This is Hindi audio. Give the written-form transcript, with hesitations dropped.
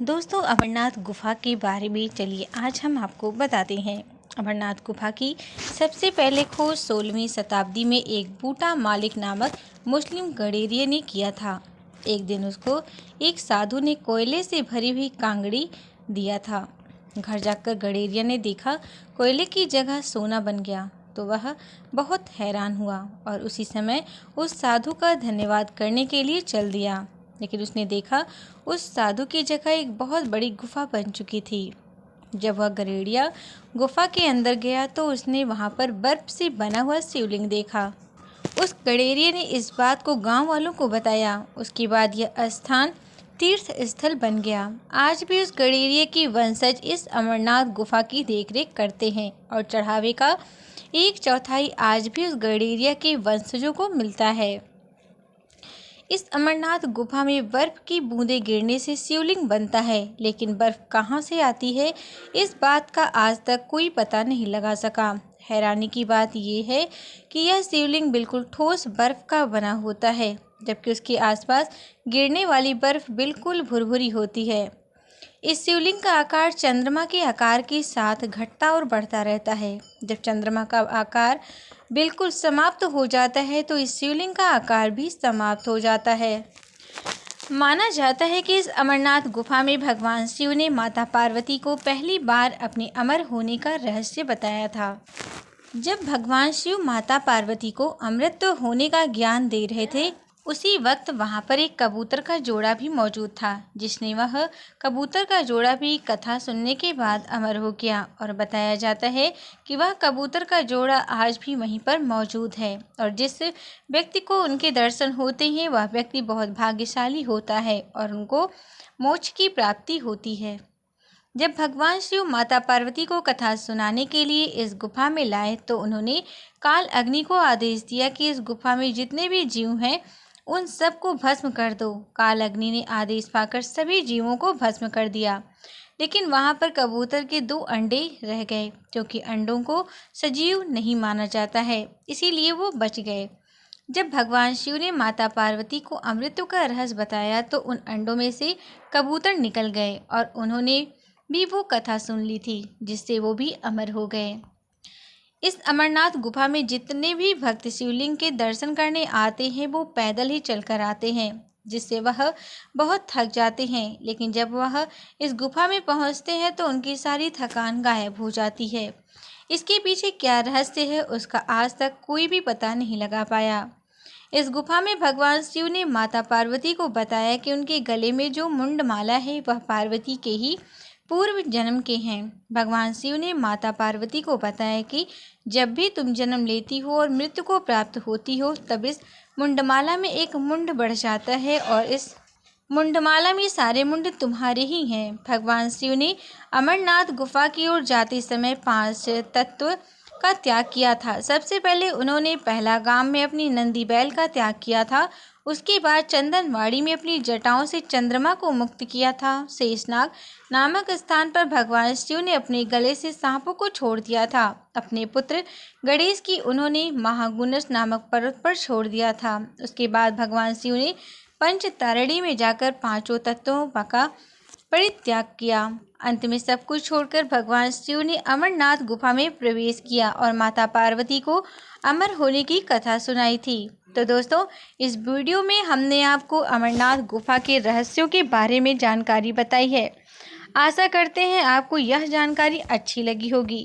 दोस्तों, अमरनाथ गुफा के बारे में चलिए आज हम आपको बताते हैं। अमरनाथ गुफा की सबसे पहले खोज 16वीं शताब्दी में एक बूटा मालिक नामक मुस्लिम गडेरिया ने किया था। एक दिन उसको एक साधु ने कोयले से भरी हुई कांगड़ी दिया था। घर जाकर गडेरिया ने देखा कोयले की जगह सोना बन गया तो वह बहुत हैरान हुआ और उसी समय उस साधु का धन्यवाद करने के लिए चल दिया। लेकिन उसने देखा उस साधु की जगह एक बहुत बड़ी गुफा बन चुकी थी। जब वह गडेरिया गुफा के अंदर गया तो उसने वहां पर बर्फ से बना हुआ शिवलिंग देखा। उस गडेरिया ने इस बात को गांव वालों को बताया। उसके बाद यह स्थान तीर्थ स्थल बन गया। आज भी उस गडेरिया की वंशज इस अमरनाथ गुफा की देखरेख करते हैं और चढ़ावे का 1/4 आज भी उस गडेरिया के वंशजों को मिलता है। इस अमरनाथ गुफा में बर्फ की बूंदें गिरने से शिवलिंग बनता है, लेकिन बर्फ कहाँ से आती है इस बात का आज तक कोई पता नहीं लगा सका। हैरानी की बात यह है कि यह शिवलिंग बिल्कुल ठोस बर्फ का बना होता है, जबकि उसके आसपास गिरने वाली बर्फ बिल्कुल भुरभुरी होती है। इस शिवलिंग का आकार चंद्रमा के आकार के साथ घटता और बढ़ता रहता है। जब चंद्रमा का आकार बिल्कुल समाप्त हो जाता है तो इस शिवलिंग का आकार भी समाप्त हो जाता है। माना जाता है कि इस अमरनाथ गुफा में भगवान शिव ने माता पार्वती को पहली बार अपने अमर होने का रहस्य बताया था। जब भगवान शिव माता पार्वती को अमृत होने का ज्ञान दे रहे थे, उसी वक्त वहां पर एक कबूतर का जोड़ा भी मौजूद था, जिसने वह कबूतर का जोड़ा भी कथा सुनने के बाद अमर हो गया। और बताया जाता है कि वह कबूतर का जोड़ा आज भी वहीं पर मौजूद है और जिस व्यक्ति को उनके दर्शन होते हैं वह व्यक्ति बहुत भाग्यशाली होता है और उनको मोक्ष की प्राप्ति होती है। जब भगवान शिव माता पार्वती को कथा सुनाने के लिए इस गुफा में लाए तो उन्होंने काल अग्नि को आदेश दिया कि इस गुफा में जितने भी जीव हैं उन सबको भस्म कर दो। काल अग्नि ने आदेश पाकर सभी जीवों को भस्म कर दिया, लेकिन वहां पर कबूतर के 2 अंडे रह गए, क्योंकि अंडों को सजीव नहीं माना जाता है, इसीलिए वो बच गए। जब भगवान शिव ने माता पार्वती को अमृत का रहस्य बताया तो उन अंडों में से कबूतर निकल गए और उन्होंने भी वो कथा सुन ली थी, जिससे वो भी अमर हो गए। इस अमरनाथ गुफा में जितने भी भक्त शिवलिंग के दर्शन करने आते हैं वो पैदल ही चलकर आते हैं, जिससे वह बहुत थक जाते हैं। लेकिन जब वह इस गुफा में पहुंचते हैं तो उनकी सारी थकान गायब हो जाती है। इसके पीछे क्या रहस्य है उसका आज तक कोई भी पता नहीं लगा पाया। इस गुफा में भगवान शिव ने माता पार्वती को बताया कि उनके गले में जो मुंडमाला है वह पार्वती के ही पूर्व जन्म के हैं। भगवान शिव ने माता पार्वती को बताया कि जब भी तुम जन्म लेती हो और मृत्यु को प्राप्त होती हो तब इस मुंडमाला में एक मुंड बढ़ जाता है और इस मुंडमाला में सारे मुंड तुम्हारे ही हैं। भगवान शिव ने अमरनाथ गुफा की ओर जाते समय 5 तत्व का त्याग किया था। सबसे पहले उन्होंने पहलगाम में अपनी नंदी बैल का त्याग किया था। उसके बाद चंदनवाड़ी में अपनी जटाओं से चंद्रमा को मुक्त किया था। शेषनाग नामक स्थान पर भगवान शिव ने अपने गले से सांपों को छोड़ दिया था। अपने पुत्र गणेश की उन्होंने महागुनस नामक पर्वत पर छोड़ दिया था। उसके बाद भगवान शिव ने पंचतारणी में जाकर 5 तत्वों का परित्याग किया। अंत में सब कुछ छोड़कर भगवान शिव ने अमरनाथ गुफा में प्रवेश किया और माता पार्वती को अमर होने की कथा सुनाई थी। तो दोस्तों, इस वीडियो में हमने आपको अमरनाथ गुफा के रहस्यों के बारे में जानकारी बताई है। आशा करते हैं आपको यह जानकारी अच्छी लगी होगी।